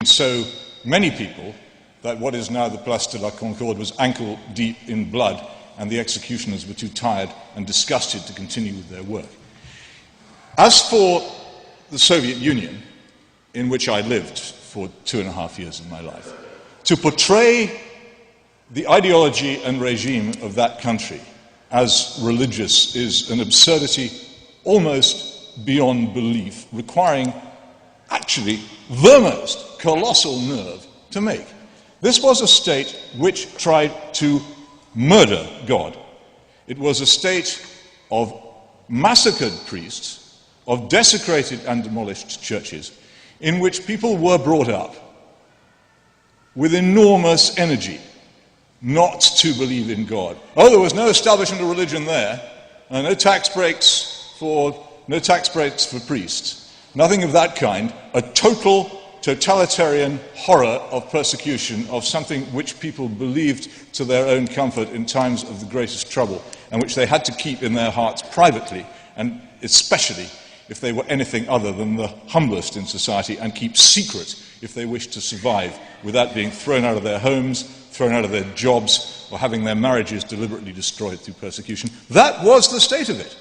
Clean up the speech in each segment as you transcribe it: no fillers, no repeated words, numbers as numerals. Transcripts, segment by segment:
so many people that what is now the Place de la Concorde was ankle deep in blood, and the executioners were too tired and disgusted to continue with their work. As for the Soviet Union, in which I lived for 2.5 years of my life, to portray the ideology and regime of that country as religious is an absurdity almost beyond belief, requiring actually the most colossal nerve to make. This was a state which tried to murder God. It was a state of massacred priests, of desecrated and demolished churches, in which people were brought up with enormous energy not to believe in God. Oh, there was no establishment of religion there, no tax breaks for priests, nothing of that kind. A totalitarian horror of persecution of something which people believed to their own comfort in times of the greatest trouble, and which they had to keep in their hearts privately, and especially if they were anything other than the humblest in society, and keep secret if they wished to survive without being thrown out of their homes, thrown out of their jobs, or having their marriages deliberately destroyed through persecution. That was the state of it.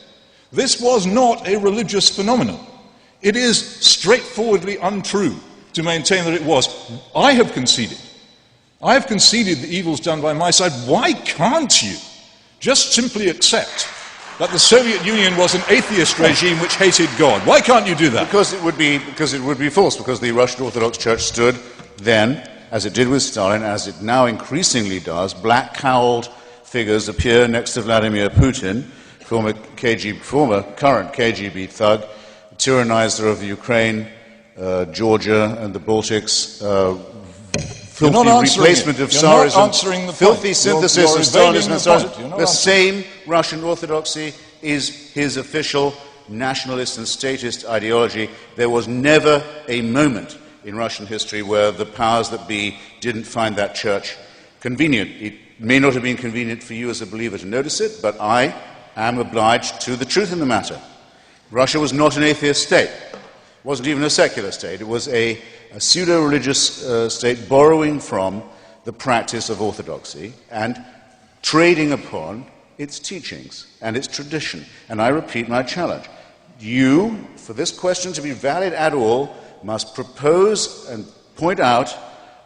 This was not a religious phenomenon. It is straightforwardly untrue to maintain that it was. I have conceded the evils done by my side. Why can't you just simply accept that the Soviet Union was an atheist regime which hated God? Why can't you do that? Because it would be false, because the Russian Orthodox Church stood then, as it did with Stalin, as it now increasingly does. Black-cowled figures appear next to Vladimir Putin, former current KGB thug, tyrannizer of the Ukraine, Georgia and the Baltics, filthy replacement of Tsarism, filthy synthesis of Stalinism. The same Russian Orthodoxy is his official nationalist and statist ideology. There was never a moment in Russian history where the powers that be didn't find that church convenient. It may not have been convenient for you as a believer to notice it, but I am obliged to the truth in the matter. Russia was not an atheist state. It wasn't even a secular state. It was a pseudo-religious state borrowing from the practice of orthodoxy and trading upon its teachings and its tradition. And I repeat my challenge. You, for this question to be valid at all, must propose and point out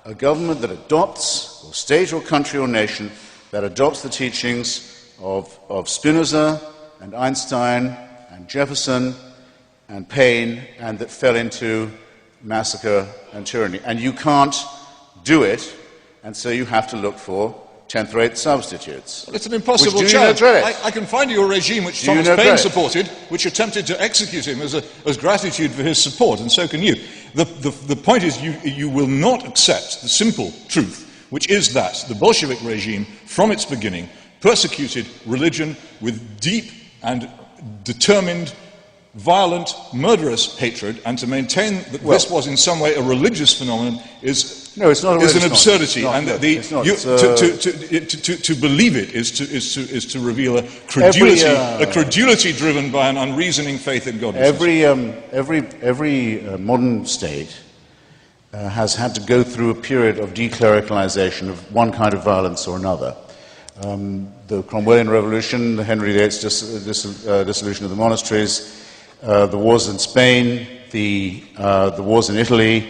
a government that adopts, or state or country or nation, that adopts the teachings of Spinoza and Einstein and Jefferson and Paine, and that fell into massacre and tyranny. And you can't do it, and so you have to look for 10th-rate substitutes. Well, it's an impossible challenge. I can find you a regime which Thomas Paine supported, which attempted to execute him as gratitude for his support, and so can you. The point is you will not accept the simple truth, which is that the Bolshevik regime, from its beginning, persecuted religion with deep and determined, violent, murderous hatred, and to maintain that this was in some way a religious phenomenon is an absurdity. To believe it is to reveal a credulity driven by an unreasoning faith in God. Every modern state has had to go through a period of declericalization of one kind of violence or another. The Cromwellian Revolution, the Henry VIII's dissolution of the monasteries, the wars in Spain, the wars in Italy,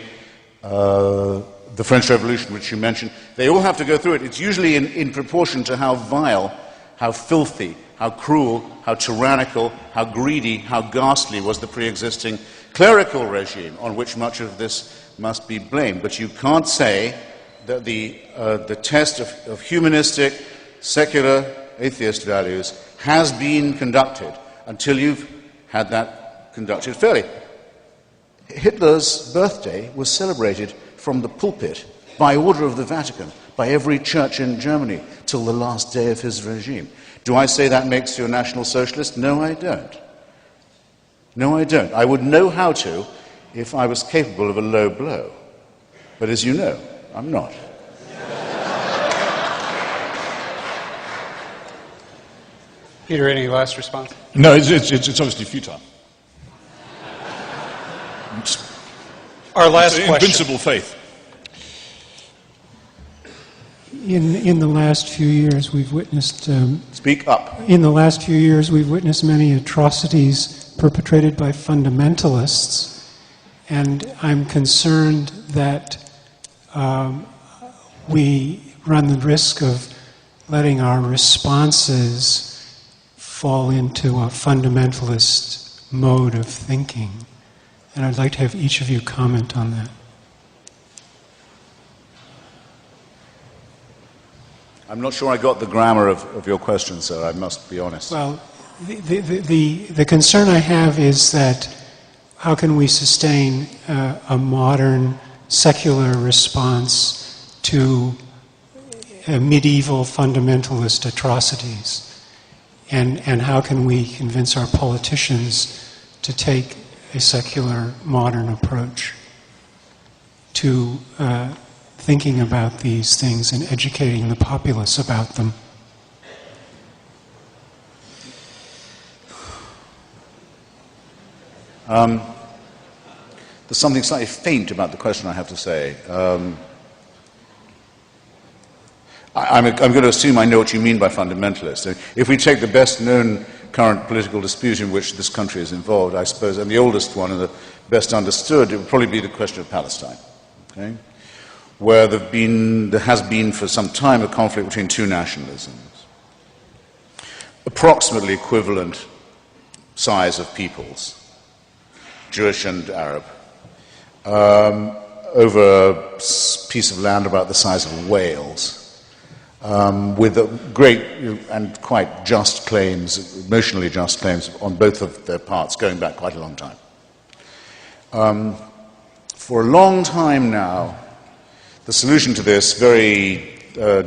the French Revolution, which you mentioned, they all have to go through it. It's usually in proportion to how vile, how filthy, how cruel, how tyrannical, how greedy, how ghastly was the pre-existing clerical regime on which much of this must be blamed. But you can't say that the test of humanistic, secular, atheist values has been conducted until you've had that conducted fairly. Hitler's birthday was celebrated from the pulpit by order of the Vatican, by every church in Germany, till the last day of his regime. Do I say that makes you a National Socialist? No, I don't. No, I don't. I would know how to if I was capable of a low blow. But as you know, I'm not. Peter, any last response? No, it's obviously futile. Our last question. Invincible faith. In the last few years, we've witnessed. Speak up. In the last few years, we've witnessed many atrocities perpetrated by fundamentalists, and I'm concerned that we run the risk of letting our responses fall into a fundamentalist mode of thinking. And I'd like to have each of you comment on that. I'm not sure I got the grammar of your question, sir, I must be honest. Well, the concern I have is that how can we sustain a modern secular response to medieval fundamentalist atrocities? And how can we convince our politicians to take a secular modern approach to thinking about these things and educating the populace about them? There's something slightly faint about the question, I have to say. I'm going to assume I know what you mean by fundamentalist. If we take the best-known current political dispute in which this country is involved, I suppose, and the oldest one and the best understood, it would probably be the question of Palestine, okay? Where there has been for some time a conflict between two nationalisms, approximately equivalent size of peoples, Jewish and Arab, over a piece of land about the size of Wales, with great and quite just claims, emotionally just claims on both of their parts, going back quite a long time. For a long time now, the solution to this very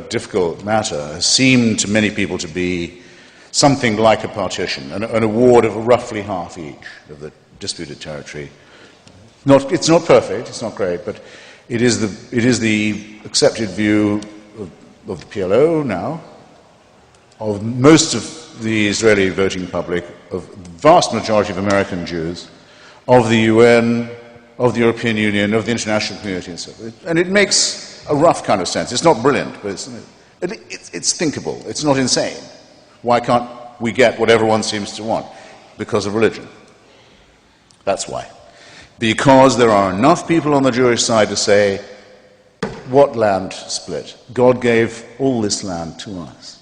difficult matter has seemed to many people to be something like a partition, an award of roughly half each of the disputed territory. It's not perfect, it's not great, but it is the accepted view of the PLO now, of most of the Israeli voting public, of the vast majority of American Jews, of the UN, of the European Union, of the international community, and so forth. And it makes a rough kind of sense. It's not brilliant, but it's thinkable. It's not insane. Why can't we get what everyone seems to want? Because of religion. That's why. Because there are enough people on the Jewish side to say, what land split? God gave all this land to us.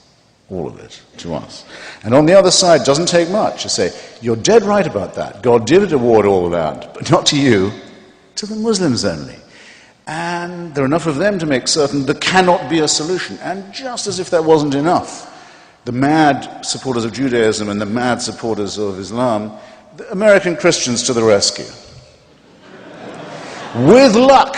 All of it to us. And on the other side, it doesn't take much to say, you're dead right about that. God did award all the land, but not to you, to the Muslims only. And there are enough of them to make certain there cannot be a solution. And just as if that wasn't enough, the mad supporters of Judaism and the mad supporters of Islam, the American Christians to the rescue. With luck,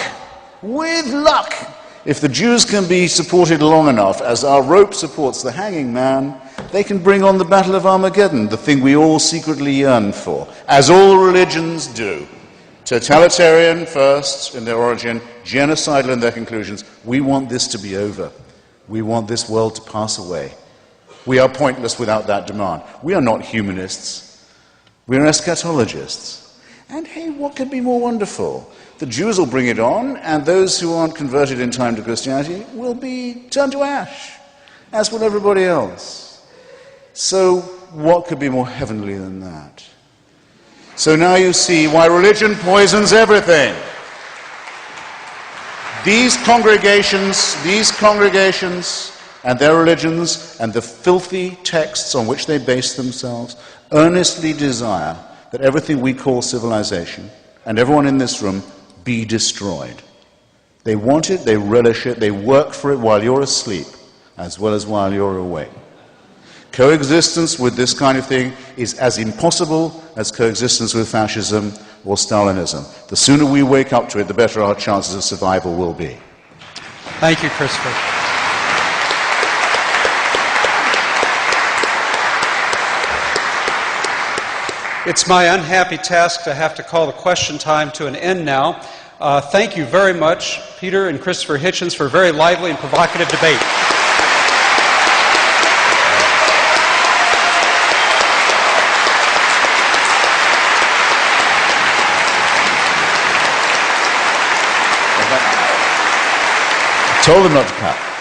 if the Jews can be supported long enough, as our rope supports the hanging man, they can bring on the Battle of Armageddon, the thing we all secretly yearn for, as all religions do. Totalitarian first in their origin, genocidal in their conclusions. We want this to be over. We want this world to pass away. We are pointless without that demand. We are not humanists. We are eschatologists. And hey, what could be more wonderful? The Jews will bring it on, and those who aren't converted in time to Christianity will be turned to ash, as will everybody else. So what could be more heavenly than that? So now you see why religion poisons everything. These congregations and their religions and the filthy texts on which they base themselves earnestly desire that everything we call civilization, and everyone in this room, be destroyed. They want it, they relish it, they work for it while you're asleep, as well as while you're awake. Coexistence with this kind of thing is as impossible as coexistence with fascism or Stalinism. The sooner we wake up to it, the better our chances of survival will be. Thank you, Christopher. It's my unhappy task to have to call the question time to an end now. Thank you very much, Peter and Christopher Hitchens, for a very lively and provocative debate. I told them not to clap.